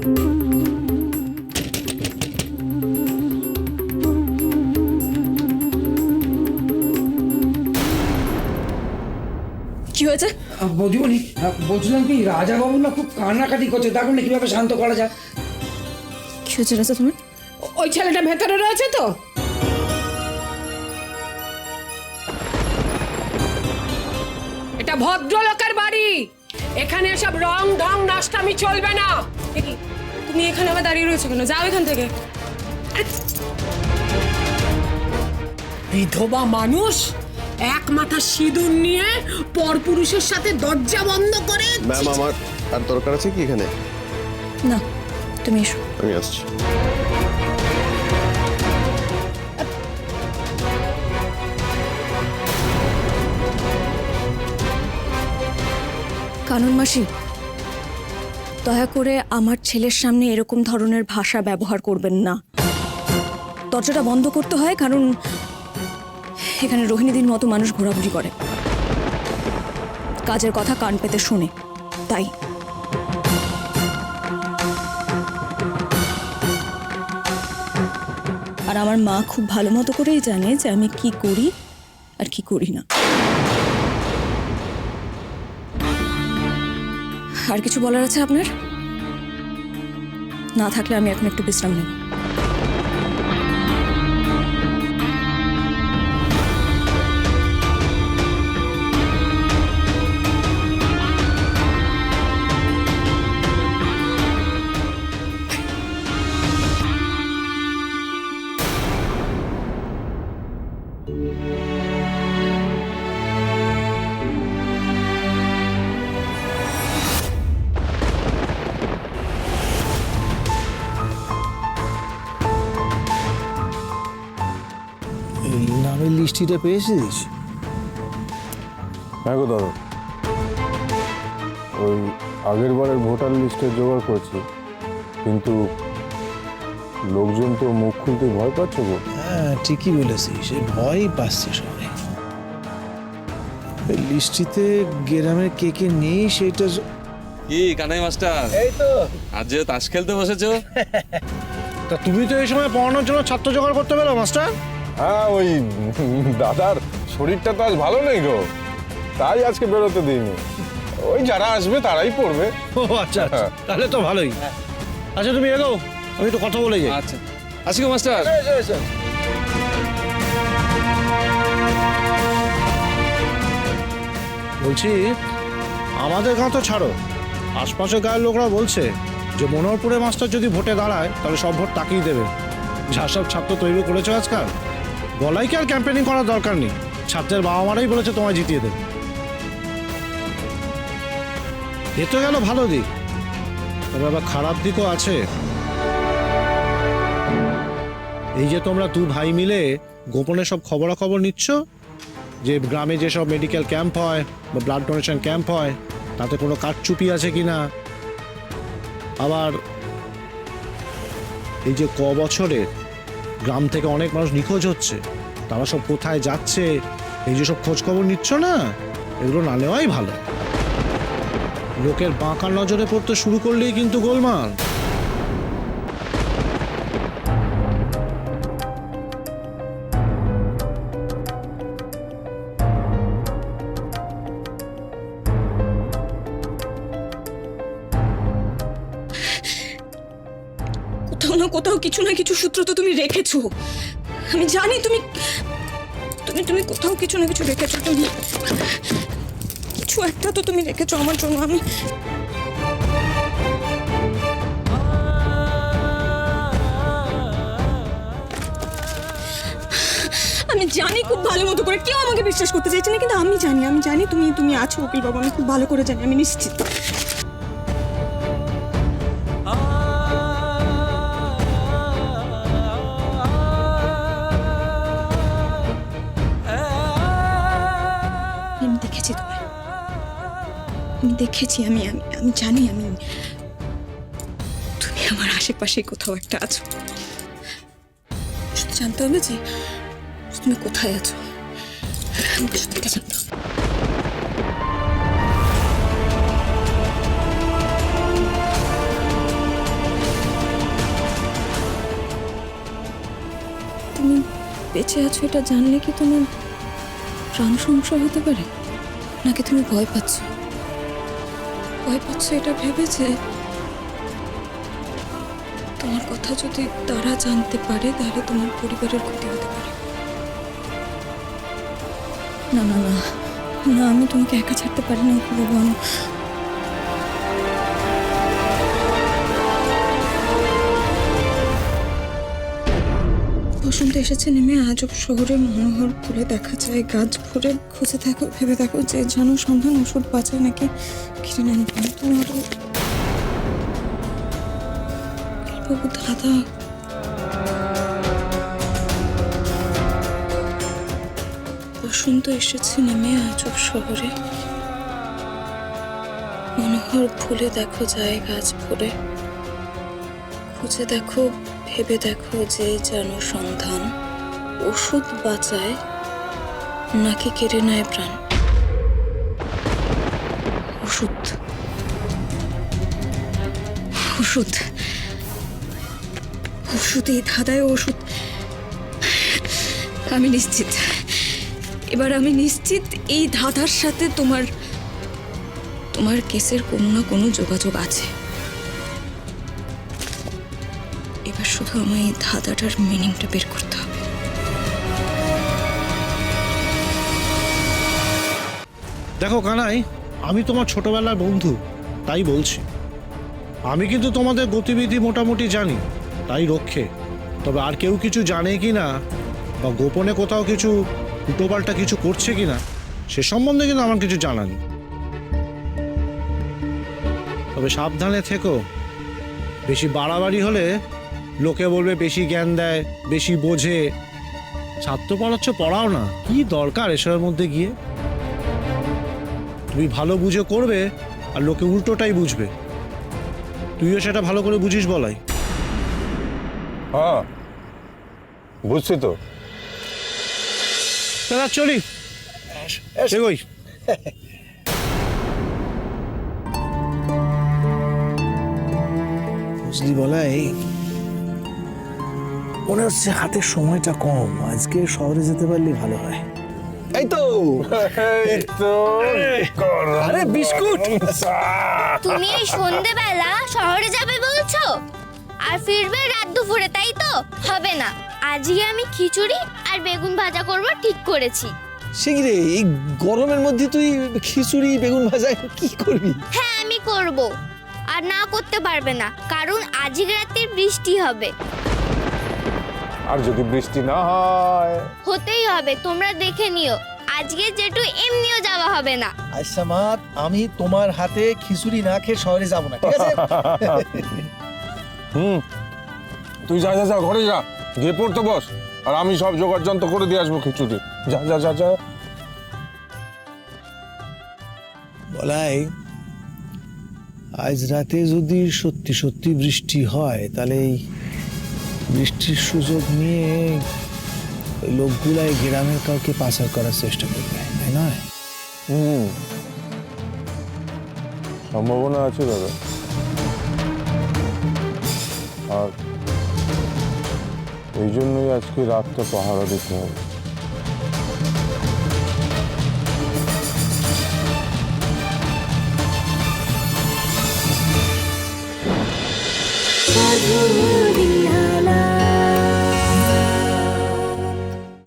কি হয়েছে? বৌদিমণি, বলছিলাম কি রাজা বাবু না খুব কান্নাকাটি করছে, দেখুন না কিভাবে শান্ত করা যায়। কি হয়েছে রাজা তোমার? ওই ছেলেটা ভেতরে রয়েছে তো? এটা ভদ্রলোকের বাড়ি, এখানে সব রং ঢং নষ্টামি চলবে না। তুমি এখানে আবার দাঁড়িয়ে রয়েছো কেন? যাও এখান থেকে। বিধবা মানুষ এক মাথা সিঁদুর নিয়ে পরপুরুষের সাথে দরজা বন্ধ করে। ম্যাম, আমার আর দরকার আছে কি এখানে? না, তুমি এসো। আমি আসছি। কানন মাসি, দয়া করে আমার ছেলের সামনে এরকম ধরনের ভাষা ব্যবহার করবেন না। দরজাটা বন্ধ করতে হয় কারণ এখানে রোহিণীদির মতো মানুষ ঘোরাঘুরি করে, কাজের কথা কান পেতে শোনে, তাই। আর আমার মা খুব ভালো মতো করেই জানে যে আমি কি করি আর কি করি না। আর কিছু বলার আছে আপনার? না থাকলে আমি এখন একটু বিশ্রাম নেব। নামের লিস্টিটা পেয়েছিস? হ্যাঁ গো দাদা, ওই আগের বারের ভোটার লিস্টের জোগাড় করছি, কিন্তু লোকজন তো মুখ খুলতে ভয় পাচ্ছে গো। হ্যাঁ, ঠিকই বলেছিস, সে ভয়ই পাচ্ছে সবাই। লিস্টিতে গ্রামের কে কে নেই সেটা। কি কানাই মাস্টার, এই তো আজ যে তাস খেলতে বসেছো? তা তুমি তো এই সময় পড়ানোর জন্য ছাত্র জোগাড় করতে পেলো মাস্টার। হ্যাঁ, ওই দাদার শরীরটা তো আজ ভালো নেই গো, তাই আজকে বেরোতে দিইনি। ওই যারা আসবে তারাই পড়বে। ও আচ্ছা আচ্ছা, তাহলে তো ভালোই। আচ্ছা তুমি এগো, আমি একটু কথা বলে যাই। আচ্ছা, আসি গো মাস্টার। বলছি, আমাদের গাঁ তো ছাড়ো, আশপাশের গায়ের লোকরা বলছে যে মনোহরপুরে মাস্টার যদি ভোটে দাঁড়ায় তাহলে সব ভোট তাকেই দেবে। যা সব ছাত্র তৈরি করেছে আজকাল, গলায় কি আর ক্যাম্পেনিং করার দরকার নেই, ছাত্রের বাবা মারাই বলেছে তোমায় জিতিয়ে দেবে। এ তো গেল ভালো দিক, তবে আবার খারাপ দিকও আছে। এই যে তোমরা দু ভাই মিলে গোপনে সব খবরাখবর নিচ্ছ, যে গ্রামে যেসব মেডিকেল ক্যাম্প হয় বা ব্লাড ডোনেশন ক্যাম্প হয় তাতে কোনো কারচুপি আছে কিনা, আবার এই যে বছরে গ্রাম থেকে অনেক মানুষ নিখোঁজ হচ্ছে, তারা সব কোথায় যাচ্ছে, এই যে সব খোঁজ খবর নিচ্ছ না, এগুলো না নেওয়াই ভালো। লোকের বাঁকা নজরে পড়তে শুরু করলেই কিন্তু গোলমাল। কোথাও না কোথাও কিছু না কিছু সূত্র তো তুমি রেখেছো, আমি জানি। তুমি তুমি তুমি কোথাও কিছু না কিছু রেখেছো, তুমি কিছু একটা তো তুমি রেখেছো আমার জন্য। আমি জানি খুব ভালো মতো করে, কেউ আমাকে বিশ্বাস করতে চাইছে না, কিন্তু আমি জানি তুমি তুমি আছো উকিল বাবু, আমি খুব ভালো করে জানি, আমি নিশ্চিত। দেখেছি, আমি জানি, তুমি আমার আশেপাশে কোথাও একটা আছো। শুধু জানতে হবে যে তুমি কোথায় আছো, আমাকে সত্যিটা জানতে হবে। বেঁচে আছো এটা জানলে কি তোমার প্রাণ সংশয় হতে পারে, নাকি তুমি ভয় পাচ্ছ? ভয় পাচ্ছ এটা ভেবেছে তোমার কথা যদি তারা জানতে পারে তাহলে তোমার পরিবারের ক্ষতি হতে পারে। না না না না, আমি তোমাকে একা ছাড়তে পারি না বাবা। বসন্ত এসেছে নেমে আজব শহরে মনোহর ফুলে দেখা যায় গাছ ভরে। খুঁজে থাকো, ভেবে দেখো যে জানো সন্ধান ওষুধ বাঁচায় নাকি কিনে নেন তুমি আরো বাবু দাদা। বসন্ত এসেছে নেমে আজব শহরে মনোহর ফুলে দেখো যায় গাছ ভরে। খুঁজে দেখো, ভেবে দেখো যে জানো সন্ধান ওষুধ বাঁচায় নাকি কেড়ে নেয় প্রাণ। ওষুধ ওষুধ ওষুধ, এই ধাঁধায় ওষুধ। আমি নিশ্চিত, এবার আমি নিশ্চিত এই ধাঁধার সাথে তোমার কেসের কোনো না কোনো যোগাযোগ আছে। এবার শুধু আমার এই ধাঁধাটার মিনিংটা বের করতে হবে। দেখো কানাই, আমি তোমার ছোটবেলার বন্ধু, তাই বলছি। আমি কিন্তু তোমাদের গতিবিধি মোটামুটি জানি, তাই রক্ষে। তবে আর কেউ কিছু জানে কি না বা গোপনে কোথাও কিছু উল্টোপাল্টা কিছু করছে কিনা সে সম্বন্ধে কিন্তু আমার কিছু জানা নেই। তবে সাবধানে থেকো, বেশি বাড়াবাড়ি হলে লোকে বলবে বেশি জ্ঞান দেয়, বেশি বোঝে। ছাত্র পড়াচ্ছ, পড়াও না, কি দরকার এসবের মধ্যে গিয়ে। তুমি ভালো বুঝে করবে আর লোকে উল্টোটাই বুঝবে। তুইও সেটা ভালো করে বুঝিস বলাই। হ্যাঁ বুঝছি তো। দাদা চলি, এগোই। বুঝলি বলাই, মনে হচ্ছে হাতে সময়টা কম, আজকে শহরে যেতে পারলে ভালো হয়। এই তো আরে বিস্কুট। তুমি এই সন্ধেবেলা শহরে যাবে বলছো আর ফিরবে রাত দুপুরে, তাই তো? হবে না, আজকে আমি খিচুড়ি আর বেগুন ভাজা করব ঠিক করেছি। শিগরে এই গরমের মধ্যে তুই খিচুড়ি বেগুন ভাজা কি করবি? হ্যাঁ আমি করব, আর না করতে পারবে না, কারণ আজকে রাতে বৃষ্টি হবে। আর যদি বৃষ্টি না হয়? হতেই হবে, তোমরা দেখে নিও। আজকে যেটু এমনিও যাওয়া হবে না। আচ্ছা মা, আমি তোমার হাতে খিচুড়ি না খেয়ে শহরে যাব না, ঠিক আছে? তুই যা যা যা, ঘরে যা, গিয়ে পড়তে বস, আর আমি সব জোগাড় যন্ত্র করে দিয়ে আসবো খিচুড়ি। যা যা যা যা। বলাই, আজ রাতে যদি সত্যি সত্যি বৃষ্টি হয় তাহলে এই বৃষ্টির সুযোগ নিয়ে ওই লোকগুলাই গ্রামের কাউকে পাচার করার চেষ্টা করবে, তাই নয়? সম্ভাবনা আছে দাদা। আর এই জন্যই আজকে রাতটা পাহারা দিতে হবে। সাধু